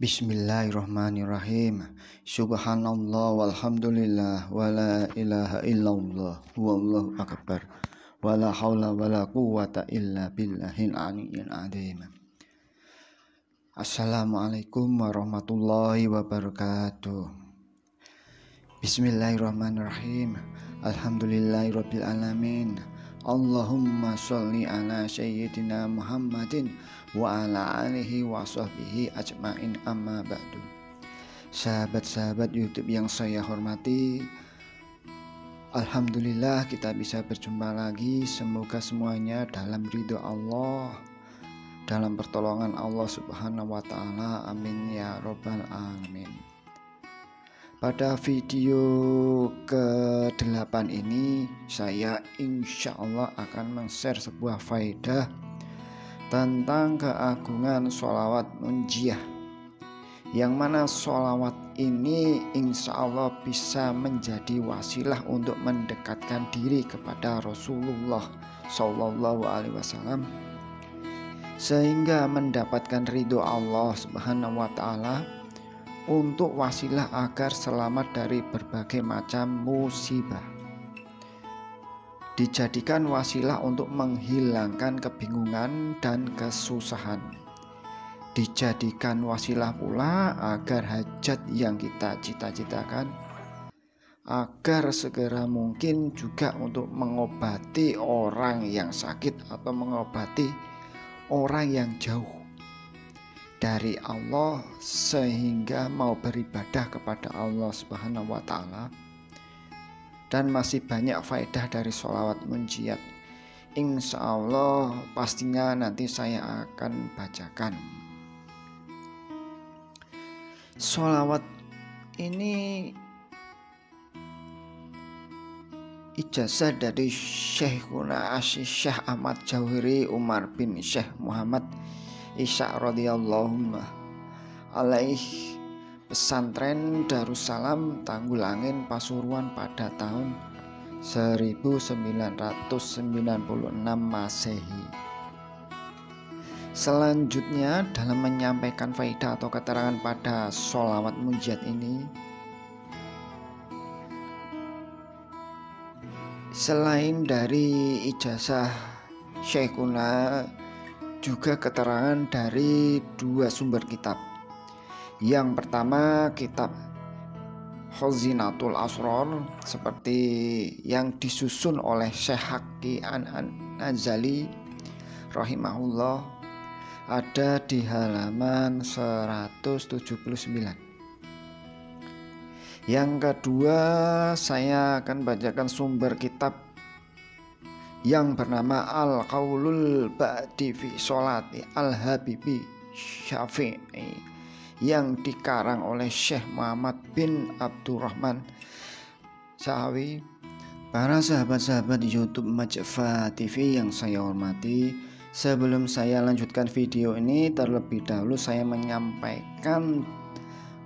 Bismillahirrahmanirrahim. Subhanallah walhamdulillah wala ilaha illallah wallahu akbar. Wala haula wala quwwata illa billahil aliyyil azim. Assalamualaikum warahmatullahi wabarakatuh. Bismillahirrahmanirrahim. Alhamdulillahirabbil alamin. Allahumma sholli ala sayyidina Muhammadin wa ala alihi wa sahbihi ajmain, amma ba'du. Sahabat-sahabat YouTube yang saya hormati, alhamdulillah kita bisa berjumpa lagi. Semoga semuanya dalam ridho Allah, dalam pertolongan Allah Subhanahu wa taala. Amin ya robbal alamin. Pada video ke-8 ini saya insya Allah akan men-share sebuah faedah tentang keagungan sholawat munjiah, yang mana sholawat ini insya Allah bisa menjadi wasilah untuk mendekatkan diri kepada Rasulullah Shallallahu Alaihi Wasallam, sehingga mendapatkan ridho Allah Subhanahu wa taala, untuk wasilah agar selamat dari berbagai macam musibah. Dijadikan wasilah untuk menghilangkan kebingungan dan kesusahan. Dijadikan wasilah pula agar hajat yang kita cita-citakan agar segera mungkin, juga untuk mengobati orang yang sakit atau mengobati orang yang jauh dari Allah, sehingga mau beribadah kepada Allah Subhanahu wa taala. Dan masih banyak faedah dari sholawat munjiat. Insya Allah pastinya nanti saya akan bacakan. Sholawat ini ijazah dari Syekhuna Syekh Ahmad Jauhari Umar bin Syekh Muhammad Isya radhiyallahu alaih, pesantren Darussalam Tanggulangin Pasuruan pada tahun 1996 Masehi. Selanjutnya, dalam menyampaikan faedah atau keterangan pada sholawat munjiat ini, selain dari ijazah Syekhuna, juga keterangan dari dua sumber kitab. Yang pertama, kitab Khazinatul Asrar, seperti yang disusun oleh Syekh Haqqi An-Nazali rahimahullah, ada di halaman 179. Yang kedua, saya akan bacakan sumber kitab yang bernama Al-Qaulul Ba'di fi Sholati Al-Habibi Syafi'i, yang dikarang oleh Syekh Muhammad bin Abdurrahman Sahawi. Para sahabat-sahabat YouTube Majfa TV yang saya hormati, sebelum saya lanjutkan video ini, terlebih dahulu saya menyampaikan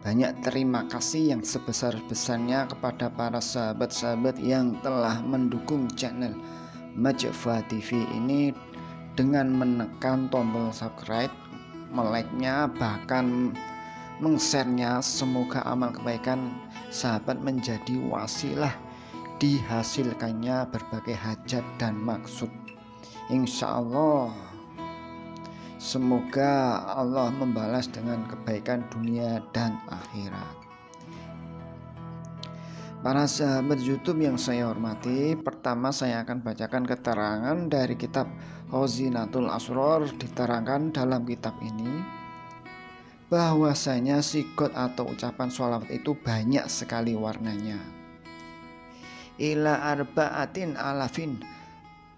banyak terima kasih yang sebesar-besarnya kepada para sahabat-sahabat yang telah mendukung channel Majfa TV ini dengan menekan tombol subscribe, like-nya, bahkan meng-share-nya. Semoga amal kebaikan sahabat menjadi wasilah dihasilkannya berbagai hajat dan maksud. Insya Allah, semoga Allah membalas dengan kebaikan dunia dan akhirat. Para sahabat YouTube yang saya hormati, pertama saya akan bacakan keterangan dari kitab Khazinatul Asrar. Diterangkan dalam kitab ini bahwasanya sigot atau ucapan sholawat itu banyak sekali warnanya. Ila arba'atin alafin,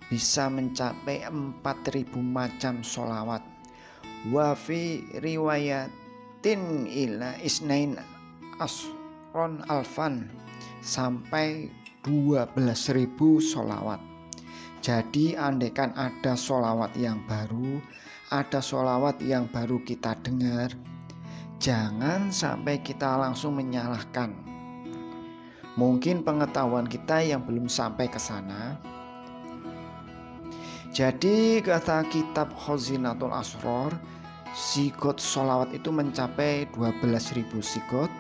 bisa mencapai 4.000 macam sholawat. Wa fi riwayatin ila isnain asron alfan, sampai 12.000 sholawat. Jadi andaikan ada sholawat yang baru, ada sholawat yang baru kita dengar, jangan sampai kita langsung menyalahkan. Mungkin pengetahuan kita yang belum sampai ke sana. Jadi kata kitab Khazinatul Asrar, Sigot sholawat itu mencapai 12.000 sigot,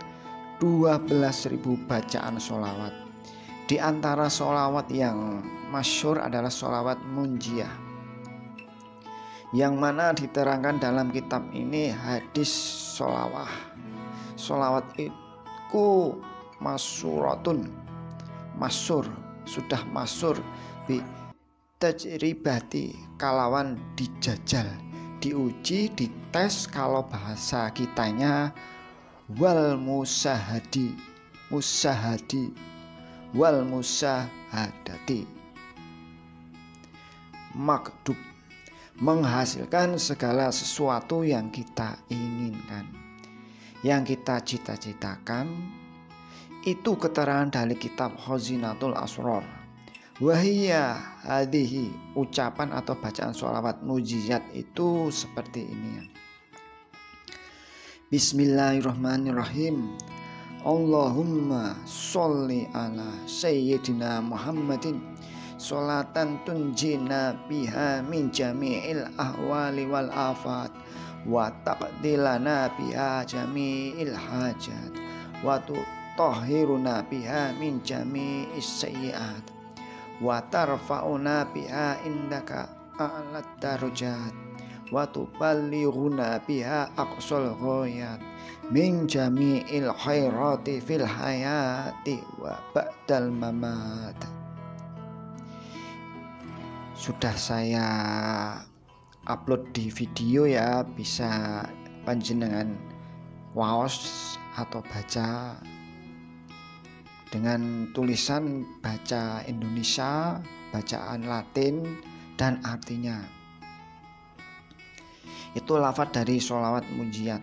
12.000 bacaan sholawat. Di antara sholawat yang masyhur adalah sholawat munjiah, yang mana diterangkan dalam kitab ini hadis sholawah. Sholawat itu masyuratun, masyur, sudah masyur bi tajribati, kalawan dijajal, diuji, dites kalau bahasa kitanya, wal musahadi, musahadi, wal musahadati, makdub, menghasilkan segala sesuatu yang kita inginkan, yang kita cita-citakan. Itu keterangan dari kitab Khazinatul Asrar. Wahiyya hadihi, ucapan atau bacaan sholawat mujizat itu seperti ini. Bismillahirrahmanirrahim. Allahumma sholli ala sayyidina Muhammadin sholatan tunjina biha min jami'il ahwali wal afat wa taqdilana biha jami'il hajat wa tutahhiruna biha min jami'is sayyi'at wa tarfa'una biha indaka a'lat darajat wa tuballighuna biha aqsal ghayat min jami'il khairati fil hayati wa ba'dal mamat. Sudah saya upload di video ya, bisa panjenengan waos atau baca dengan tulisan baca Indonesia, bacaan Latin, dan artinya. Itu lafaz dari sholawat munjiat.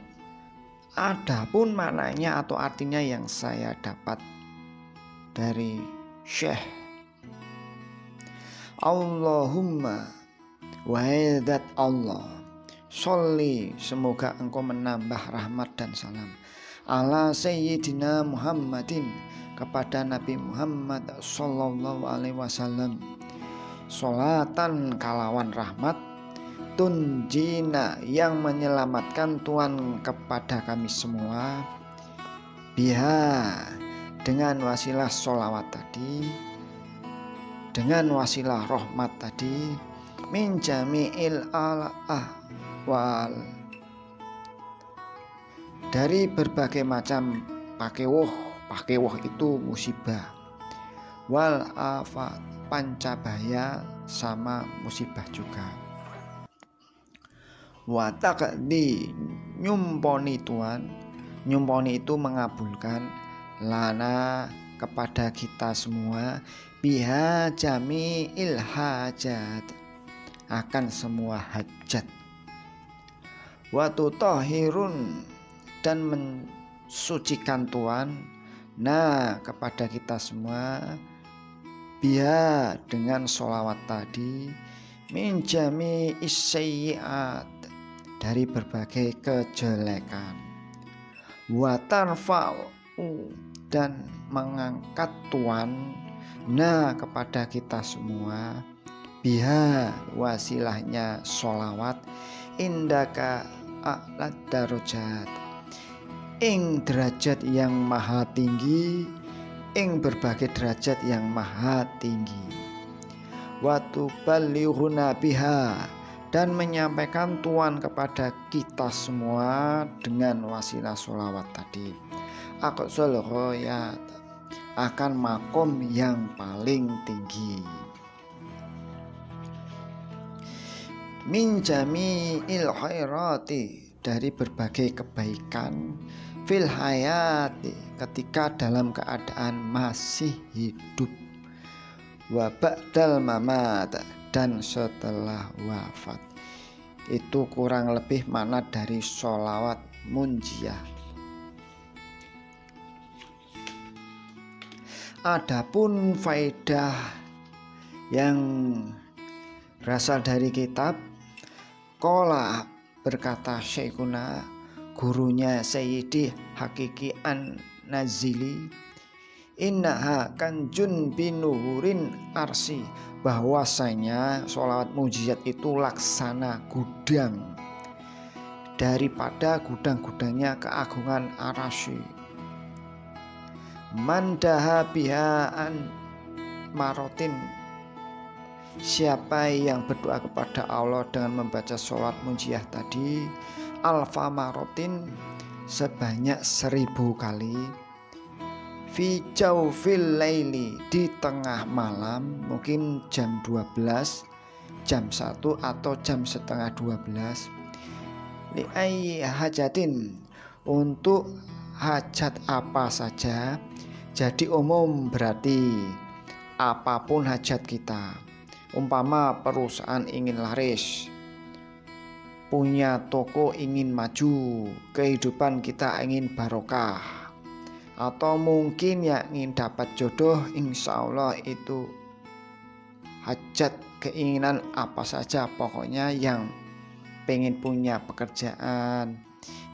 Adapun maknanya atau artinya yang saya dapat dari Syekh, Allahumma, wahai zat Allah, sholli, semoga engkau menambah rahmat dan salam, ala sayyidina Muhammadin, kepada Nabi Muhammad sallallahu alaihi wasallam, sholatan, kalawan rahmat, tunjina, yang menyelamatkan Tuhan kepada kami semua, biha, dengan wasilah sholawat tadi, dengan wasilah rahmat tadi, min jami'il ahwal, dari berbagai macam pakewuh itu musibah, wal afat, pancabaya sama musibah juga, wa taqdi, nyumponi Tuhan, nyumponi itu mengabulkan, lana, kepada kita semua, biha jami'il hajat, akan semua hajat, wa tutahhirun, dan mensucikan Tuhan, nah, kepada kita semua, biha, dengan sholawat tadi, min jami'is sayyi'at, dari berbagai kejelekan, wa tarfa'u, dan mengangkat Tuhan, nah, kepada kita semua, biha, wasilahnya sholawat, indaka a'lat darajat, ing derajat yang maha tinggi, ing berbagai derajat yang maha tinggi, wa tuballighuna biha, dan menyampaikan Tuhan kepada kita semua dengan wasilah sholawat tadi, aqsal ghayat, akan makom yang paling tinggi, min jami'il khairati, dari berbagai kebaikan, fil hayati, ketika dalam keadaan masih hidup, wa ba'dal mamat, dan setelah wafat. Itu kurang lebih makna dari sholawat munjiah. Adapun faedah yang berasal dari kitab, qala, berkata Syekhuna, gurunya Sayyidi Hakiki An-Nazili, innaha kanjun binuhurin arsi, bahwasanya sholawat mujizat itu laksana gudang daripada gudang-gudangnya keagungan arasy. Mandaha bihaan marotin, siapa yang berdoa kepada Allah dengan membaca sholat munjiah tadi alfa marotin, sebanyak 1000 kali, fi jaufil laili, di tengah malam, mungkin jam 12, jam 1 atau jam setengah 12, li ayyi hajatin, untuk hajat apa saja. Jadi umum, berarti apapun hajat kita. Umpama perusahaan ingin laris, punya toko ingin maju, kehidupan kita ingin barokah, atau mungkin ya ingin dapat jodoh, insya Allah itu hajat, keinginan apa saja, pokoknya yang pengen punya pekerjaan,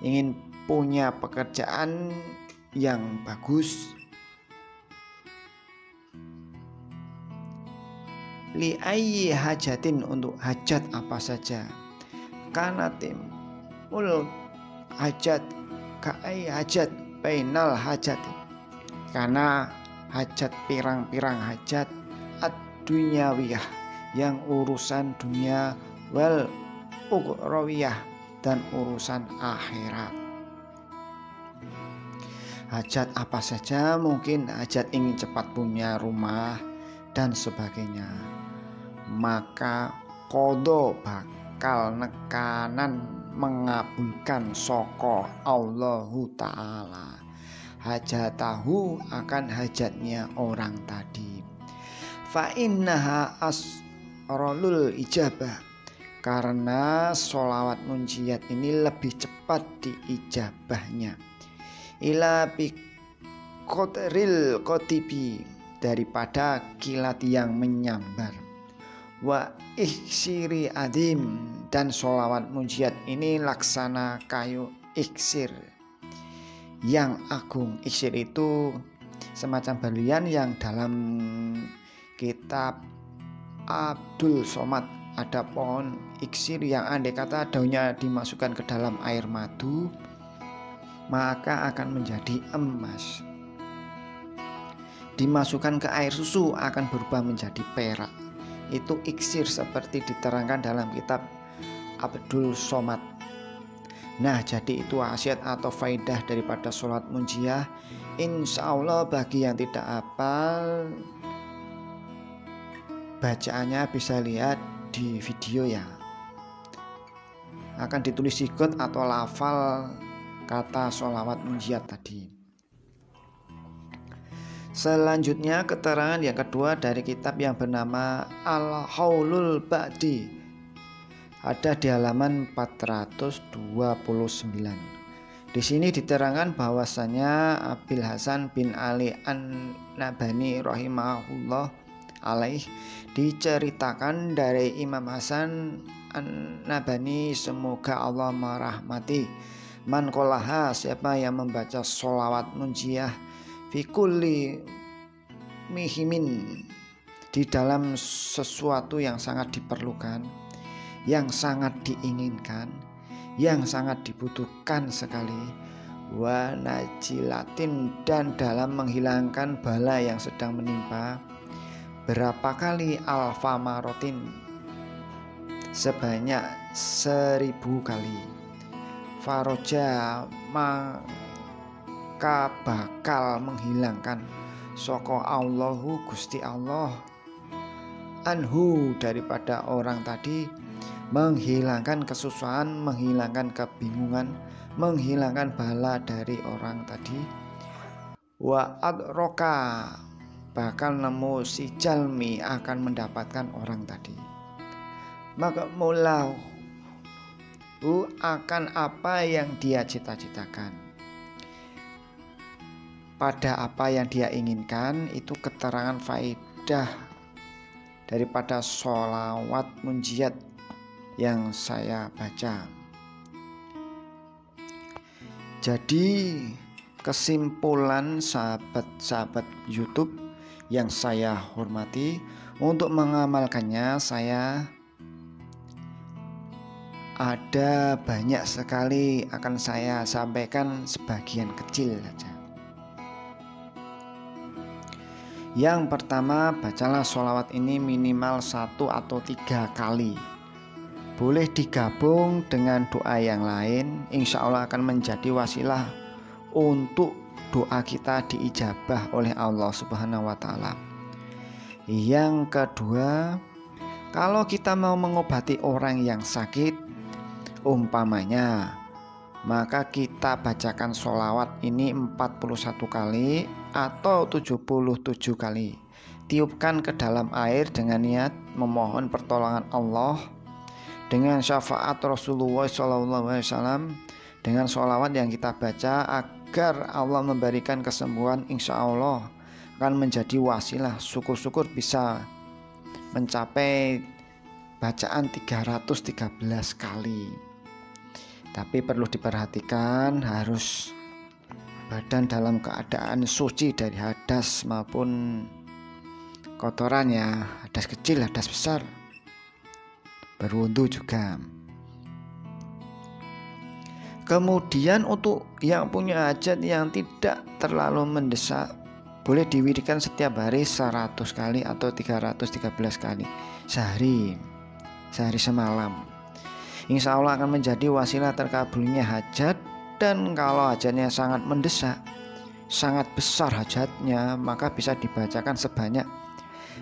ingin punya pekerjaan yang bagus, li ayyi hajatin, untuk hajat apa saja, kanatim ul hajat kai hajat bainal hajat, karena hajat pirang-pirang hajat ad-dunyawiyah, yang urusan dunia, wal ukhrawiyah, dan urusan akhirat. Hajat apa saja, mungkin hajat ingin cepat punya rumah dan sebagainya, maka qadha bakal nekanan mengabulkan soko Allahu Ta'ala hajatahu, akan hajatnya orang tadi. Fa innaha asrolul ijabah, karena sholawat munjiat ini lebih cepat diijabahnya, ila bi qadril qatibi, daripada kilat yang menyambar, wa iksiri adim, dan sholawat munjiat ini laksana kayu iksir yang agung. Iksir itu semacam berlian yang dalam kitab Abdul Somad ada pohon iksir yang andai kata daunnya dimasukkan ke dalam air madu maka akan menjadi emas, dimasukkan ke air susu akan berubah menjadi perak. Itu iksir seperti diterangkan dalam kitab Abdul Somad. Nah, jadi itu wasiat atau faidah daripada sholat munjiah. Insya Allah bagi yang tidak hafal, bacaannya bisa lihat di video ya. Akan ditulis sigot atau lafal kata sholawat munjiat tadi. Selanjutnya keterangan yang kedua dari kitab yang bernama Al-Haulul Ba'di, ada di halaman 429. Di sini diterangkan bahwasanya Abil Hasan bin Ali An-Nabhani rahimahullah alaih, diceritakan dari Imam Hasan An-Nabhani, semoga Allah merahmati, man qolaha, siapa yang membaca sholawat munjiah fi kulli mihimin, di dalam sesuatu yang sangat diperlukan, yang sangat diinginkan, yang sangat dibutuhkan sekali, wa najilatin, dan dalam menghilangkan bala yang sedang menimpa, berapa kali, alfa marotin, sebanyak 1000 kali, faroja, maka bakal menghilangkan soko Allahu Gusti Allah, anhu, daripada orang tadi, menghilangkan kesusahan, menghilangkan kebingungan, menghilangkan bala dari orang tadi, wa adroka, bakal nemu si jalmi, akan mendapatkan orang tadi, maka mulau akan apa yang dia cita-citakan, pada apa yang dia inginkan. Itu keterangan faedah daripada sholawat munjiat yang saya baca. Jadi kesimpulan sahabat-sahabat YouTube yang saya hormati, untuk mengamalkannya saya ada banyak sekali, akan saya sampaikan sebagian kecil saja. Yang pertama, bacalah sholawat ini minimal 1 atau 3 kali. Boleh digabung dengan doa yang lain, insya Allah akan menjadi wasilah untuk doa kita diijabah oleh Allah Subhanahu wa Ta'ala. Yang kedua, kalau kita mau mengobati orang yang sakit, umpamanya, maka kita bacakan sholawat ini 41 kali atau 77 kali. Tiupkan ke dalam air dengan niat memohon pertolongan Allah, dengan syafaat Rasulullah SAW, dengan sholawat yang kita baca agar Allah memberikan kesembuhan. Insya Allah akan menjadi wasilah, syukur-syukur bisa mencapai bacaan 313 kali. Tapi perlu diperhatikan, harus badan dalam keadaan suci dari hadas maupun kotoran ya, hadas kecil, hadas besar, berwudu juga. Kemudian untuk yang punya hajat yang tidak terlalu mendesak, boleh diwiridkan setiap hari 100 kali atau 313 kali sehari semalam. Insya Allah akan menjadi wasilah terkabulnya hajat. Dan kalau hajatnya sangat mendesak, sangat besar hajatnya, maka bisa dibacakan sebanyak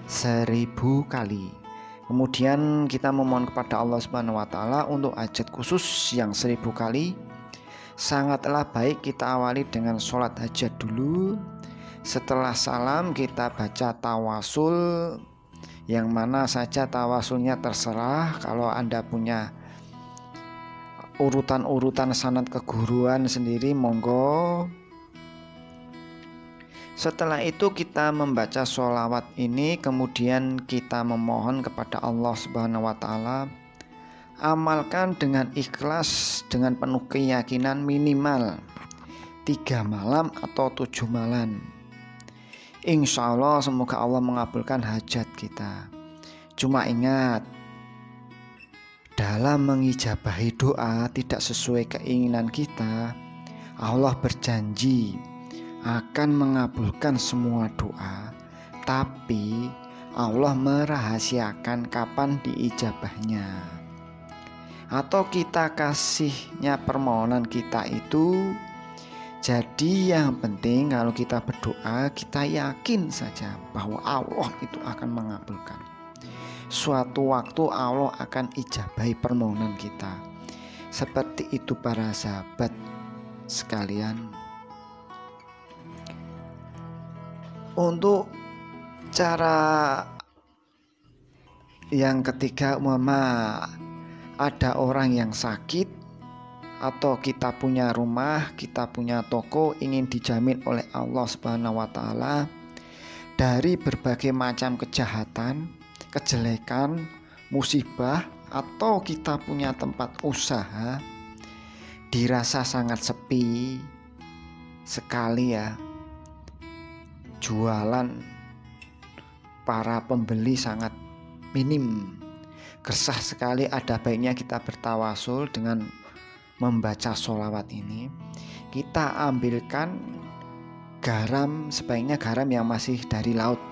1000 kali. Kemudian kita memohon kepada Allah Subhanahu wa Ta'ala untuk hajat khusus yang 1000 kali. Sangatlah baik kita awali dengan sholat hajat dulu. Setelah salam kita baca tawasul, yang mana saja tawasulnya terserah. Kalau Anda punya urutan-urutan sanad keguruan sendiri, monggo. Setelah itu kita membaca sholawat ini, kemudian kita memohon kepada Allah Subhanahu wa Ta'ala. Amalkan dengan ikhlas, dengan penuh keyakinan, minimal 3 malam atau 7 malam. Insya Allah semoga Allah mengabulkan hajat kita. Cuma ingat, dalam mengijabahi doa tidak sesuai keinginan kita, Allah berjanji akan mengabulkan semua doa, tapi Allah merahasiakan kapan diijabahnya. Atau kita kasihnya permohonan kita itu. Jadi yang penting kalau kita berdoa, kita yakin saja bahwa Allah itu akan mengabulkan. Suatu waktu Allah akan ijabahi permohonan kita. Seperti itu para sahabat sekalian. Untuk cara yang ketiga, ada orang yang sakit, atau kita punya rumah, kita punya toko, ingin dijamin oleh Allah Subhanahu wa Ta'ala dari berbagai macam kejahatan, kejelekan, musibah, atau kita punya tempat usaha dirasa sangat sepi sekali ya, jualan para pembeli sangat minim, gersah sekali. Ada baiknya kita bertawasul dengan membaca sholawat ini. Kita ambilkan garam, sebaiknya garam yang masih dari laut,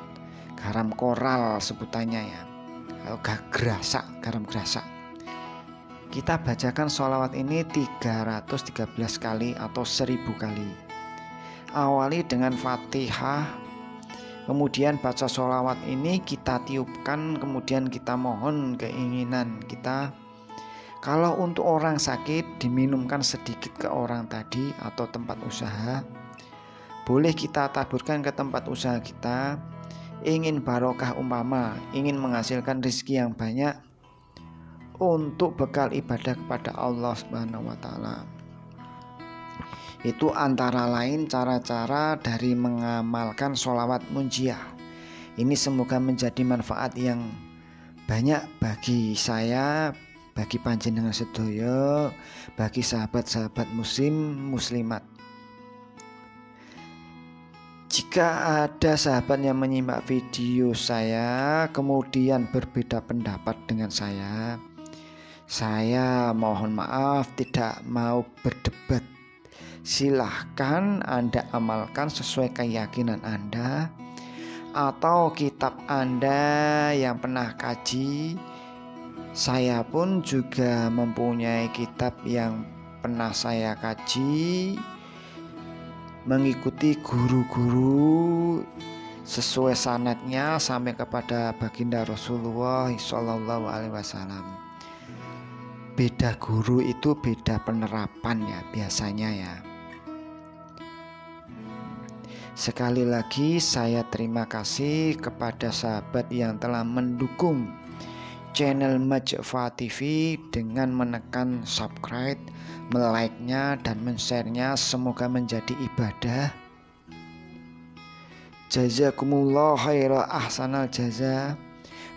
garam koral sebutannya ya, gerasak, garam gerasak. Kita bacakan sholawat ini 313 kali atau 1000 kali. Awali dengan Fatihah, kemudian baca sholawat ini kita tiupkan, kemudian kita mohon keinginan kita. Kalau untuk orang sakit, diminumkan sedikit ke orang tadi atau tempat usaha. Boleh kita taburkan ke tempat usaha kita. Ingin barokah, umpama ingin menghasilkan rezeki yang banyak untuk bekal ibadah kepada Allah Subhanahu wa Ta'ala. Itu antara lain cara-cara dari mengamalkan sholawat munjiah. Ini semoga menjadi manfaat yang banyak bagi saya, bagi panjenengan sedaya, bagi sahabat-sahabat muslim muslimat. Jika ada sahabat yang menyimak video saya kemudian berbeda pendapat dengan Saya mohon maaf tidak mau berdebat. Silahkan Anda amalkan sesuai keyakinan Anda atau kitab Anda yang pernah kaji. Saya pun juga mempunyai kitab yang pernah saya kaji, mengikuti guru-guru sesuai sanadnya sampai kepada baginda Rasulullah Shallallahu Alaihi Wasallam. Beda guru itu beda penerapan ya biasanya ya. Sekali lagi saya terima kasih kepada sahabat yang telah mendukung channel Majfa TV dengan menekan subscribe, melike-nya dan men-share-nya. Semoga menjadi ibadah. Jazakumullah khairal ahsanal jaza.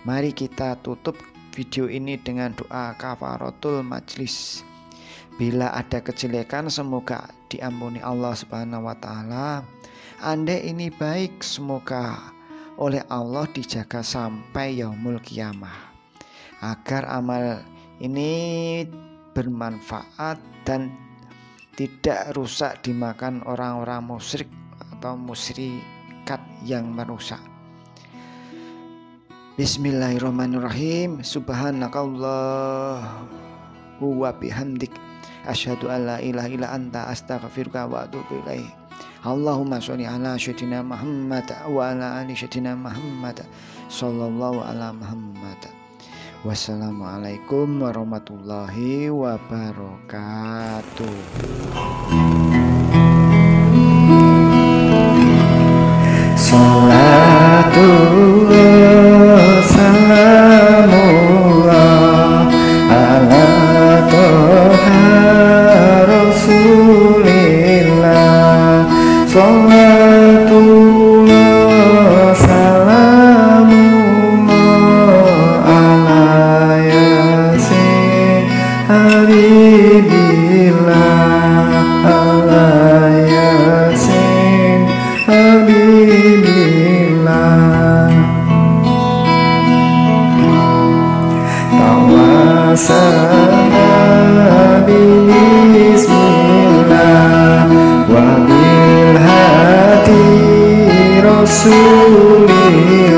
Mari kita tutup video ini dengan doa kafaratul majlis. Bila ada kejelekan semoga diampuni Allah Subhanahu wa taala. Andai ini baik semoga oleh Allah dijaga sampai yaumul kiamah, agar amal ini bermanfaat dan tidak rusak dimakan orang-orang musyrik atau musyrikat yang merusak. Bismillahirrahmanirrahim. Subhanakallah wa bihamdik asyhadu an la ilaha illa anta astaghfiruka wa atubu ilaik. Allahumma sholli ala sayyidina Muhammad wa ala ali sayyidina Muhammad sallallahu ala Muhammad. Wassalamualaikum warahmatullahi wabarakatuh. Salatullah salamullah ala toha rasulillah. Salatullah salamullah ala yasin habibillah, ala yasin habibillah. Tawassalna bismillah wa bil hadi rasulillah.